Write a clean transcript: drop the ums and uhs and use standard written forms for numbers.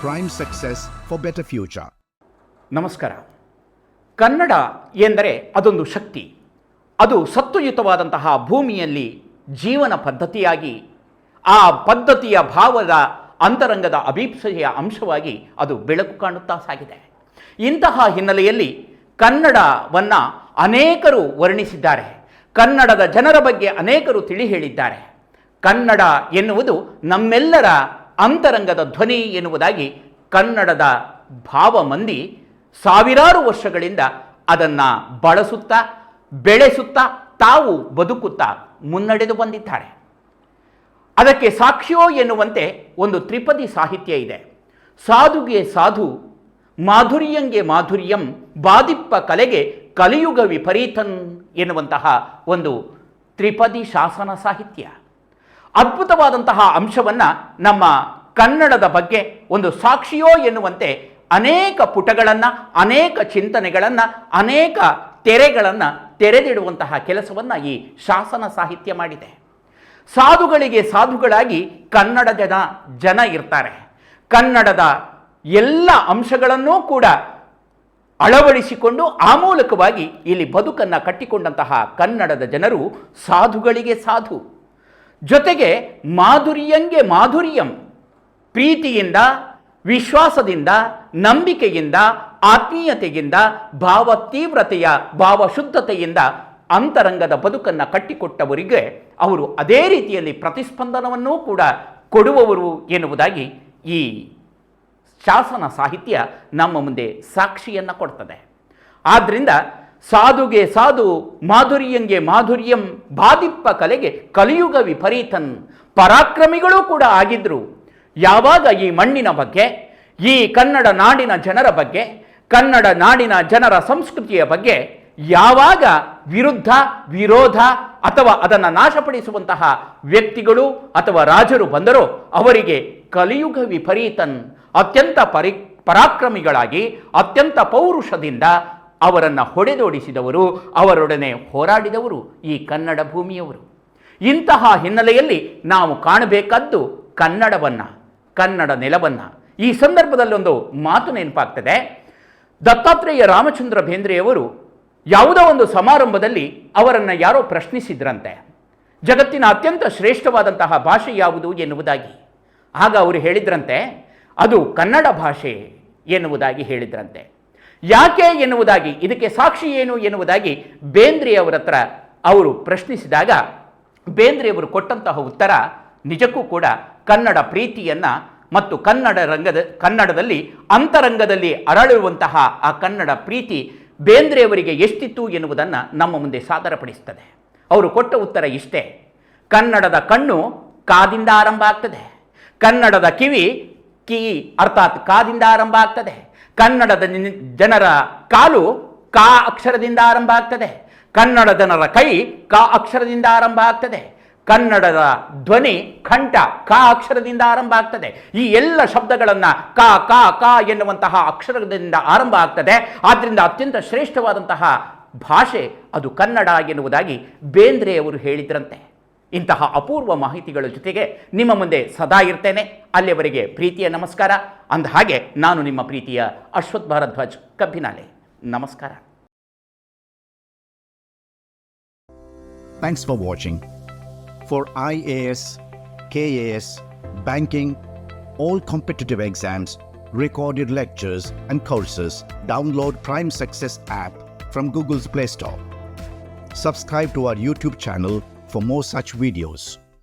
Prime Success for Better Future. ನಮಸ್ಕಾರ. ಕನ್ನಡ ಎಂದರೆ ಅದೊಂದು ಶಕ್ತಿ. ಅದು ಸತ್ವಯುತವಾದಂತಹ ಭೂಮಿಯಲ್ಲಿ ಜೀವನ ಪದ್ಧತಿಯಾಗಿ, ಆ ಪದ್ಧತಿಯ ಭಾವದ ಅಂತರಂಗದ ಅಭೀಪ್ಸೆಯ ಅಂಶವಾಗಿ ಅದು ಬೆಳಕು ಕಾಣುತ್ತಾ ಸಾಗಿದೆ. ಇಂತಹ ಹಿನ್ನೆಲೆಯಲ್ಲಿ ಕನ್ನಡವನ್ನು ಅನೇಕರು ವರ್ಣಿಸಿದ್ದಾರೆ. ಕನ್ನಡದ ಜನರ ಬಗ್ಗೆ ಅನೇಕರು ತಿಳಿ ಹೇಳಿದ್ದಾರೆ. ಕನ್ನಡ ಎನ್ನುವುದು ನಮ್ಮೆಲ್ಲರ ಅಂತರಂಗದ ಧ್ವನಿ ಎನ್ನುವುದಾಗಿ ಕನ್ನಡದ ಭಾವಮಂದಿ ಸಾವಿರಾರು ವರ್ಷಗಳಿಂದ ಅದನ್ನು ಬಳಸುತ್ತಾ ಬೆಳೆಸುತ್ತಾ ತಾವು ಬದುಕುತ್ತಾ ಮುನ್ನಡೆದು ಬಂದಿದ್ದಾರೆ. ಅದಕ್ಕೆ ಸಾಕ್ಷ್ಯೋ ಎನ್ನುವಂತೆ ಒಂದು ತ್ರಿಪದಿ ಸಾಹಿತ್ಯ ಇದೆ. ಸಾಧುಗೆ ಸಾಧು, ಮಾಧುರ್ಯಂಗೆ ಮಾಧುರ್ಯಂ, ಬಾದಿಪ್ಪ ಕಲೆಗೆ ಕಲಿಯುಗ ವಿಪರೀತನ್ ಎನ್ನುವಂತಹ ಒಂದು ತ್ರಿಪದಿ ಶಾಸನ ಸಾಹಿತ್ಯ. ಅದ್ಭುತವಾದಂತಹ ಅಂಶವನ್ನು ನಮ್ಮ ಕನ್ನಡದ ಬಗ್ಗೆ ಒಂದು ಸಾಕ್ಷಿಯೋ ಎನ್ನುವಂತೆ ಅನೇಕ ಪುಟಗಳನ್ನು, ಅನೇಕ ಚಿಂತನೆಗಳನ್ನು, ಅನೇಕ ತೆರೆಗಳನ್ನು ತೆರೆದಿಡುವಂತಹ ಕೆಲಸವನ್ನು ಈ ಶಾಸನ ಸಾಹಿತ್ಯ ಮಾಡಿದೆ. ಸಾಧುಗಳಿಗೆ ಸಾಧುಗಳಾಗಿ ಕನ್ನಡ ಜನ ಇರ್ತಾರೆ. ಕನ್ನಡದ ಎಲ್ಲ ಅಂಶಗಳನ್ನೂ ಕೂಡ ಅಳವಡಿಸಿಕೊಂಡು ಆ ಮೂಲಕವಾಗಿ ಇಲ್ಲಿ ಬದುಕನ್ನು ಕಟ್ಟಿಕೊಂಡಂತಹ ಕನ್ನಡದ ಜನರು ಸಾಧುಗಳಿಗೆ ಸಾಧು. ಜೊತೆಗೆ ಮಾಧುರ್ಯಂಗೆ ಮಾಧುರ್ಯಂ, ಪ್ರೀತಿಯಿಂದ, ವಿಶ್ವಾಸದಿಂದ, ನಂಬಿಕೆಯಿಂದ, ಆತ್ಮೀಯತೆಯಿಂದ, ಭಾವ ತೀವ್ರತೆಯ ಭಾವಶುದ್ಧತೆಯಿಂದ ಅಂತರಂಗದ ಬದುಕನ್ನು ಕಟ್ಟಿಕೊಟ್ಟವರಿಗೆ ಅವರು ಅದೇ ರೀತಿಯಲ್ಲಿ ಪ್ರತಿಸ್ಪಂದನವನ್ನೂ ಕೂಡ ಕೊಡುವವರು ಎನ್ನುವುದಾಗಿ ಈ ಶಾಸನ ಸಾಹಿತ್ಯ ನಮ್ಮ ಮುಂದೆ ಸಾಕ್ಷಿಯನ್ನು ಕೊಡ್ತದೆ. ಆದ್ದರಿಂದ ಸಾಧುಗೆ ಸಾಧು, ಮಾಧುರ್ಯಂಗೆ ಮಾಧುರ್ಯಂ, ಬಾದಿಪ್ಪ ಕಲೆಗೆ ಕಲಿಯುಗ ವಿಪರೀತನ್, ಪರಾಕ್ರಮಿಗಳೂ ಕೂಡ ಆಗಿದ್ದರು. ಯಾವಾಗ ಈ ಮಣ್ಣಿನ ಬಗ್ಗೆ, ಈ ಕನ್ನಡ ನಾಡಿನ ಜನರ ಬಗ್ಗೆ, ಕನ್ನಡ ನಾಡಿನ ಜನರ ಸಂಸ್ಕೃತಿಯ ಬಗ್ಗೆ ಯಾವಾಗ ವಿರುದ್ಧ, ವಿರೋಧ ಅಥವಾ ಅದನ್ನು ನಾಶಪಡಿಸುವಂತಹ ವ್ಯಕ್ತಿಗಳು ಅಥವಾ ರಾಜರು ಬಂದರೋ ಅವರಿಗೆ ಕಲಿಯುಗ ವಿಪರೀತನ್, ಅತ್ಯಂತ ಪರಾಕ್ರಮಿಗಳಾಗಿ ಅತ್ಯಂತ ಪೌರುಷದಿಂದ ಅವರನ್ನು ಹೊಡೆದೋಡಿಸಿದವರು, ಅವರೊಡನೆ ಹೋರಾಡಿದವರು ಈ ಕನ್ನಡ ಭೂಮಿಯವರು. ಇಂತಹ ಹಿನ್ನೆಲೆಯಲ್ಲಿ ನಾವು ಕಾಣಬೇಕಾದ್ದು ಕನ್ನಡವನ್ನು, ಕನ್ನಡ ನೆಲವನ್ನು. ಈ ಸಂದರ್ಭದಲ್ಲೊಂದು ಮಾತು ನೆನಪಾಗ್ತದೆ. ದತ್ತಾತ್ರೇಯ ರಾಮಚಂದ್ರ ಬೇಂದ್ರೆಯವರು ಯಾವುದೋ ಒಂದು ಸಮಾರಂಭದಲ್ಲಿ ಅವರನ್ನು ಯಾರೋ ಪ್ರಶ್ನಿಸಿದ್ರಂತೆ, ಜಗತ್ತಿನ ಅತ್ಯಂತ ಶ್ರೇಷ್ಠವಾದಂತಹ ಭಾಷೆ ಯಾವುದು ಎನ್ನುವುದಾಗಿ. ಆಗ ಅವರು ಹೇಳಿದ್ರಂತೆ, ಅದು ಕನ್ನಡ ಭಾಷೆ ಎನ್ನುವುದಾಗಿ ಹೇಳಿದ್ರಂತೆ. ಯಾಕೆ ಎನ್ನುವುದಾಗಿ, ಇದಕ್ಕೆ ಸಾಕ್ಷಿ ಏನು ಎನ್ನುವುದಾಗಿ ಬೇಂದ್ರೆಯವರ ಹತ್ರ ಅವರು ಪ್ರಶ್ನಿಸಿದಾಗ ಬೇಂದ್ರೆಯವರು ಕೊಟ್ಟಂತಹ ಉತ್ತರ ನಿಜಕ್ಕೂ ಕೂಡ ಕನ್ನಡ ಪ್ರೀತಿಯನ್ನು ಮತ್ತು ಕನ್ನಡದಲ್ಲಿ ಅಂತರಂಗದಲ್ಲಿ ಅರಳುವಂತಹ ಆ ಕನ್ನಡ ಪ್ರೀತಿ ಬೇಂದ್ರೆಯವರಿಗೆ ಎಷ್ಟಿತ್ತು ಎನ್ನುವುದನ್ನು ನಮ್ಮ ಮುಂದೆ ಸಾದರಪಡಿಸ್ತದೆ. ಅವರು ಕೊಟ್ಟ ಉತ್ತರ ಇಷ್ಟೇ: ಕನ್ನಡದ ಕಣ್ಣು ಕಾದಿಂದ ಆರಂಭ ಆಗ್ತದೆ, ಕನ್ನಡದ ಕಿವಿ ಅರ್ಥಾತ್ ಕಾದಿಂದ ಆರಂಭ ಆಗ್ತದೆ, ಕನ್ನಡದ ಜನರ ಕಾಲು ಕಾ ಅಕ್ಷರದಿಂದ ಆರಂಭ ಆಗ್ತದೆ, ಕನ್ನಡ ಜನರ ಕೈ ಕಾ ಅಕ್ಷರದಿಂದ ಆರಂಭ ಆಗ್ತದೆ, ಕನ್ನಡದ ಧ್ವನಿ ಕಂಠ ಕಾ ಅಕ್ಷರದಿಂದ ಆರಂಭ ಆಗ್ತದೆ. ಈ ಎಲ್ಲ ಶಬ್ದಗಳನ್ನು ಕಾ ಕಾ ಕಾ ಎನ್ನುವಂತಹ ಅಕ್ಷರದಿಂದ ಆರಂಭ ಆಗ್ತದೆ. ಆದ್ದರಿಂದ ಅತ್ಯಂತ ಶ್ರೇಷ್ಠವಾದಂತಹ ಭಾಷೆ ಅದು ಕನ್ನಡ ಎನ್ನುವುದಾಗಿ ಬೇಂದ್ರೆಯವರು ಹೇಳಿದ್ರಂತೆ. ಇಂತಹ ಅಪೂರ್ವ ಮಾಹಿತಿಗಳ ಜೊತೆಗೆ ನಿಮ್ಮ ಮುಂದೆ ಸದಾ ಇರ್ತೇನೆ. ಅಲ್ಲಿಯವರೆಗೆ ಪ್ರೀತಿಯ ನಮಸ್ಕಾರ. ಅಂದ ಹಾಗೆ ನಾನು ನಿಮ್ಮ ಪ್ರೀತಿಯ ಅಶ್ವಥ್ ಭಾರದ್ವಾಜ್ ಕಬ್ಬಿನಾಲೆ. ನಮಸ್ಕಾರ. Thanks for watching. For IAS, KAS, banking, all competitive exams, recorded lectures and courses, download Prime Success app from Google's Play Store. Subscribe to our YouTube channel for more such videos.